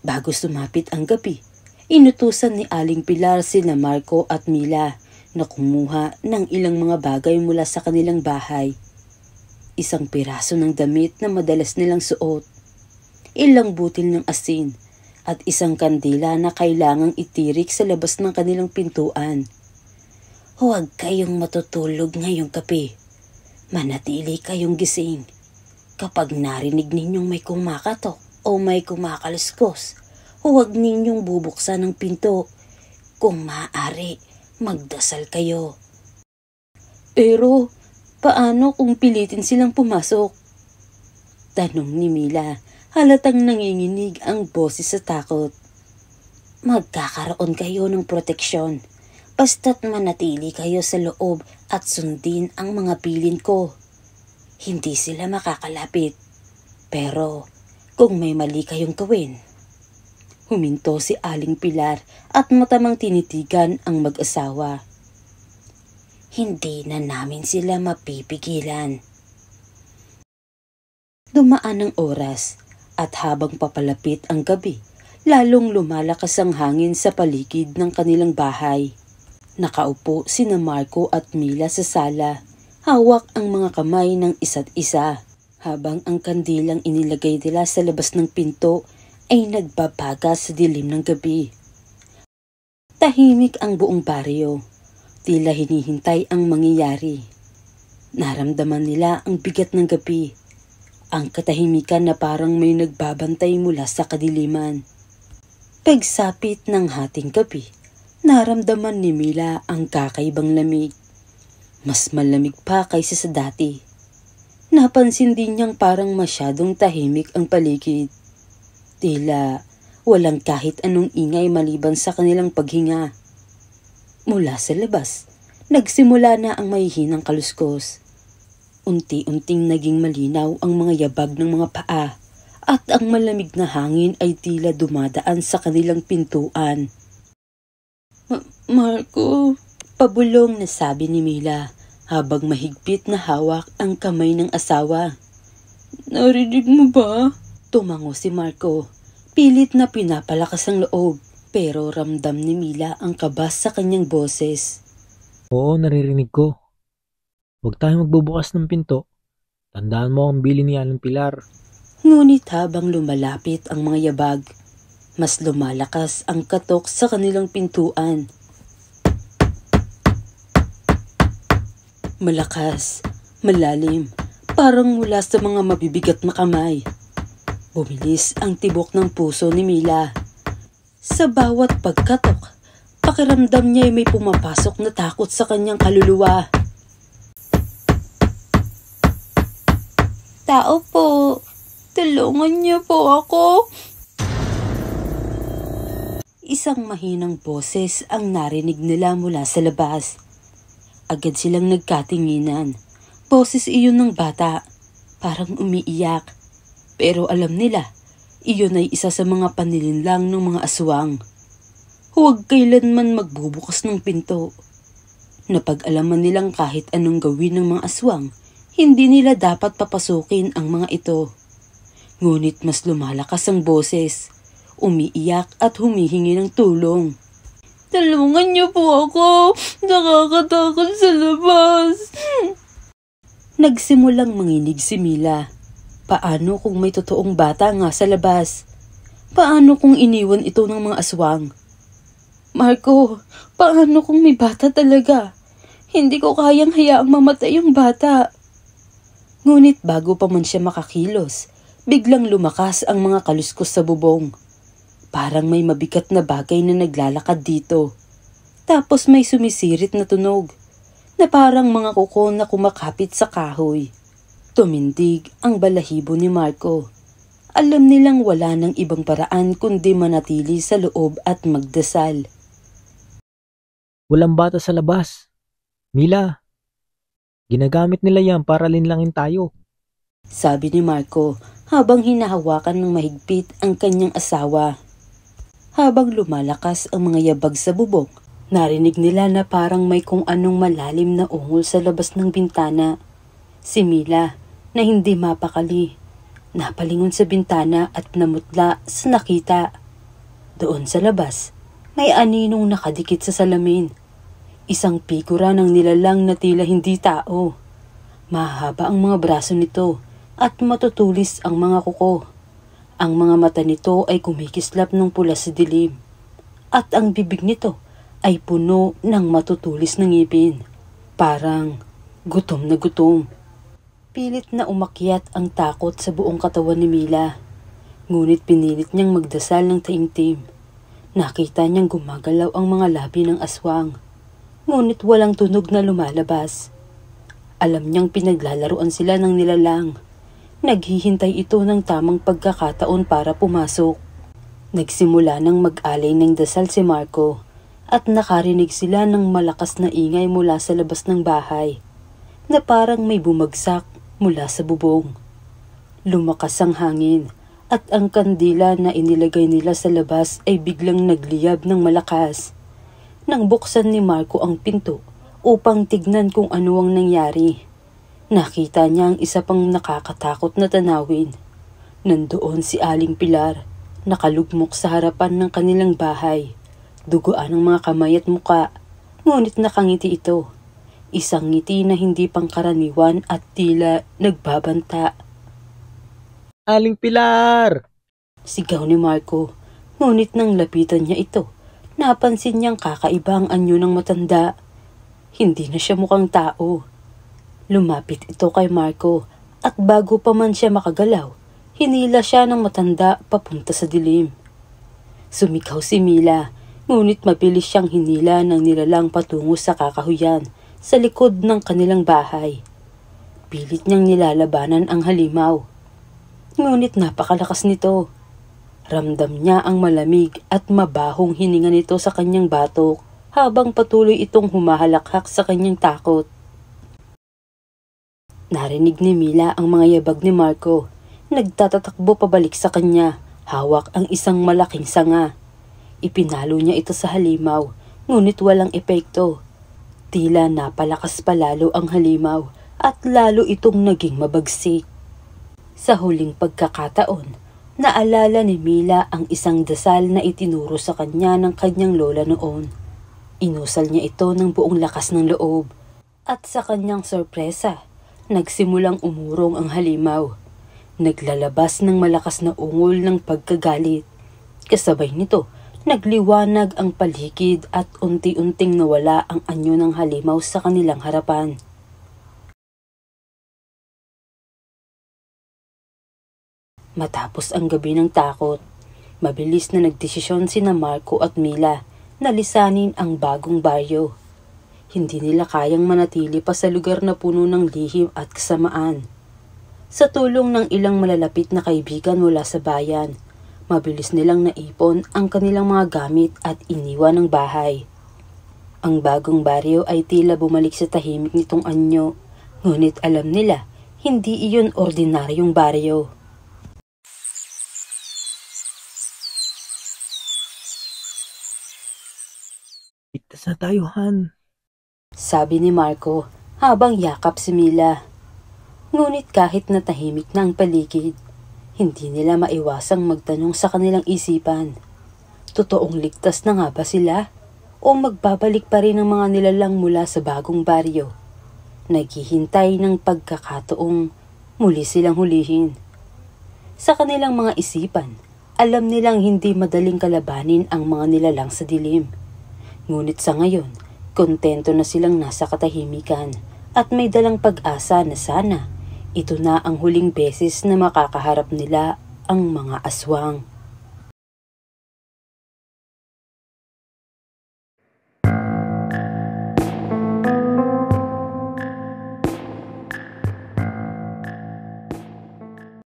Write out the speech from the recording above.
Bago sumapit ang gabi, inutusan ni Aling Pilar sina Marco at Mila na kumuha ng ilang mga bagay mula sa kanilang bahay. Isang piraso ng damit na madalas nilang suot, ilang butil ng asin, at isang kandila na kailangang itirik sa labas ng kanilang pintuan. Huwag kayong matutulog ngayong gabi. Manatili kayong gising. Kapag narinig ninyong may kumakatok o may kumakaluskos, huwag ninyong bubuksan ang pinto. Kung maaari, magdasal kayo. Pero, paano kung pilitin silang pumasok? Tanong ni Mila, halatang nanginginig ang boses sa takot. Magkakaroon kayo ng proteksyon. Basta't manatili kayo sa loob at sundin ang mga bilin ko. Hindi sila makakalapit. Pero, kung may mali kayong gawin. Huminto si Aling Pilar at matamang tinitigan ang mag-asawa. Hindi na namin sila mapipigilan. Dumaan ang oras at habang papalapit ang gabi, lalong lumalakas ang hangin sa paligid ng kanilang bahay. Nakaupo sina Marco at Mila sa sala, hawak ang mga kamay ng isa't isa, habang ang kandilang inilagay nila sa labas ng pinto ay nagbabaga sa dilim ng gabi. Tahimik ang buong baryo, tila hinihintay ang mangyayari. Naramdaman nila ang bigat ng gabi, ang katahimikan na parang may nagbabantay mula sa kadiliman. Pagsapit ng hating gabi, naramdaman ni Mila ang kakaibang lamig. Mas malamig pa kaysa sa dati. Napansin din niyang parang masyadong tahimik ang paligid. Tila walang kahit anong ingay maliban sa kanilang paghinga. Mula sa labas, nagsimula na ang mahihinang kaluskos. Unti-unting naging malinaw ang mga yabag ng mga paa at ang malamig na hangin ay tila dumadaan sa kanilang pintuan. Marco, pabulong na sabi ni Mila habang mahigpit na hawak ang kamay ng asawa. Narinig mo ba? Tumango si Marco. Pilit na pinapalakas ang loob, pero ramdam ni Mila ang kaba sa kanyang boses. Oo, naririnig ko. Huwag tayong magbubukas ng pinto. Tandaan mo ang bili ni Aling Pilar. Ngunit habang lumalapit ang mga yabag, mas lumalakas ang katok sa kanilang pintuan. Malakas, malalim, parang mula sa mga mabibigat na kamay. Bumilis ang tibok ng puso ni Mila. Sa bawat pagkatok, pakiramdam niya ay may pumapasok na takot sa kanyang kaluluwa. Tao po, tulungan niyo po ako. Isang mahinang boses ang narinig nila mula sa labas. Agad silang nagkatinginan. Boses iyon ng bata, parang umiiyak. Pero alam nila, iyon ay isa sa mga panilinlang ng mga aswang. Huwag kailanman magbubukas ng pinto. Napag-alaman nilang kahit anong gawin ng mga aswang, hindi nila dapat papasukin ang mga ito. Ngunit mas lumalakas ang boses, umiiyak at humihingi ng tulong. Tulungan niyo po ako, nakakatakot sa labas. Nagsimulang manginig si Mila. Paano kung may totoong bata nga sa labas? Paano kung iniwan ito ng mga aswang? Marco, paano kung may bata talaga? Hindi ko kayang hayaang mamatay yung bata. Ngunit bago pa man siya makakilos, biglang lumakas ang mga kaluskos sa bubong. Parang may mabigat na bagay na naglalakad dito. Tapos may sumisirit na tunog, na parang mga kuko na kumakapit sa kahoy. Tumindig ang balahibo ni Marco. Alam nilang wala ng ibang paraan kundi manatili sa loob at magdasal. Walang bata sa labas. Mila, ginagamit nila yan para linlangin tayo. Sabi ni Marco habang hinahawakan ng mahigpit ang kanyang asawa. Habang lumalakas ang mga yabag sa bubong, narinig nila na parang may kung anong malalim na ungol sa labas ng bintana. Si Mila, na hindi mapakali, napalingon sa bintana at namutla sa nakita. Doon sa labas, may aninong nakadikit sa salamin. Isang figura ng nilalang na tila hindi tao. Mahaba ang mga braso nito at matutulis ang mga kuko. Ang mga mata nito ay kumikislap ng pula sa dilim. At ang bibig nito ay puno ng matutulis na ngipin. Parang gutom na gutom. Pilit na umakyat ang takot sa buong katawan ni Mila. Ngunit pinilit niyang magdasal ng taimtim. Nakita niyang gumagalaw ang mga labi ng aswang. Ngunit walang tunog na lumalabas. Alam niyang pinaglalaruan sila ng nilalang. Naghihintay ito ng tamang pagkakataon para pumasok. Nagsimula ng mag-alay ng dasal si Marco at nakarinig sila ng malakas na ingay mula sa labas ng bahay na parang may bumagsak mula sa bubong. Lumakas ang hangin at ang kandila na inilagay nila sa labas ay biglang nagliyab ng malakas. Nang buksan ni Marco ang pinto upang tignan kung ano ang nangyari, nakita niya ang isa pang nakakatakot na tanawin. Nandoon si Aling Pilar, nakalugmok sa harapan ng kanilang bahay. Duguan ang mga kamay at muka, ngunit nakangiti ito. Isang ngiti na hindi pangkaraniwan at tila nagbabanta. Aling Pilar! Sigaw ni Marco, ngunit nang lapitan niya ito, napansin niyang kakaiba ang anyo ng matanda. Hindi na siya mukhang tao. Lumapit ito kay Marco at bago pa man siya makagalaw, hinila siya ng matanda papunta sa dilim. Sumigaw si Mila, ngunit mabilis siyang hinila ng nilalang patungo sa kakahuyan sa likod ng kanilang bahay. Pilit niyang nilalabanan ang halimaw. Ngunit napakalakas nito. Ramdam niya ang malamig at mabahong hininga nito sa kanyang batok habang patuloy itong humahalakhak sa kanyang takot. Narinig ni Mila ang mga yabag ni Marco. Nagtatatakbo pabalik sa kanya, hawak ang isang malaking sanga. Ipinalo niya ito sa halimaw, ngunit walang epekto. Tila napalakas palalo ang halimaw at lalo itong naging mabagsik. Sa huling pagkakataon, naalala ni Mila ang isang dasal na itinuro sa kanya ng kanyang lola noon. Inusal niya ito ng buong lakas ng loob at sa kanyang sorpresa, nagsimulang umurong ang halimaw. Naglalabas ng malakas na ungol ng pagkagalit. Kasabay nito, nagliwanag ang paligid at unti-unting nawala ang anyo ng halimaw sa kanilang harapan. Matapos ang gabi ng takot, mabilis na nagdesisyon sina Marco at Mila na lisanin ang bagong baryo. Hindi nila kayang manatili pa sa lugar na puno ng lihim at kasamaan. Sa tulong ng ilang malalapit na kaibigan mula sa bayan, mabilis nilang naipon ang kanilang mga gamit at iniwan ng bahay. Ang bagong baryo ay tila bumalik sa tahimik nitong anyo, ngunit alam nila, hindi iyon ordinaryong baryo. Ligtas na tayo, Han. Sabi ni Marco habang yakap si Mila. Ngunit kahit na tahimik na ang paligid, hindi nila maiwasang magtanong sa kanilang isipan. Totoong ligtas na nga ba sila? O magbabalik pa rin ang mga nilalang mula sa bagong baryo? Naghihintay ng pagkakataong muli silang hulihin. Sa kanilang mga isipan, alam nilang hindi madaling kalabanin ang mga nilalang sa dilim. Ngunit sa ngayon, kontento na silang nasa katahimikan at may dalang pag-asa na sana ito na ang huling beses na makakaharap nila ang mga aswang.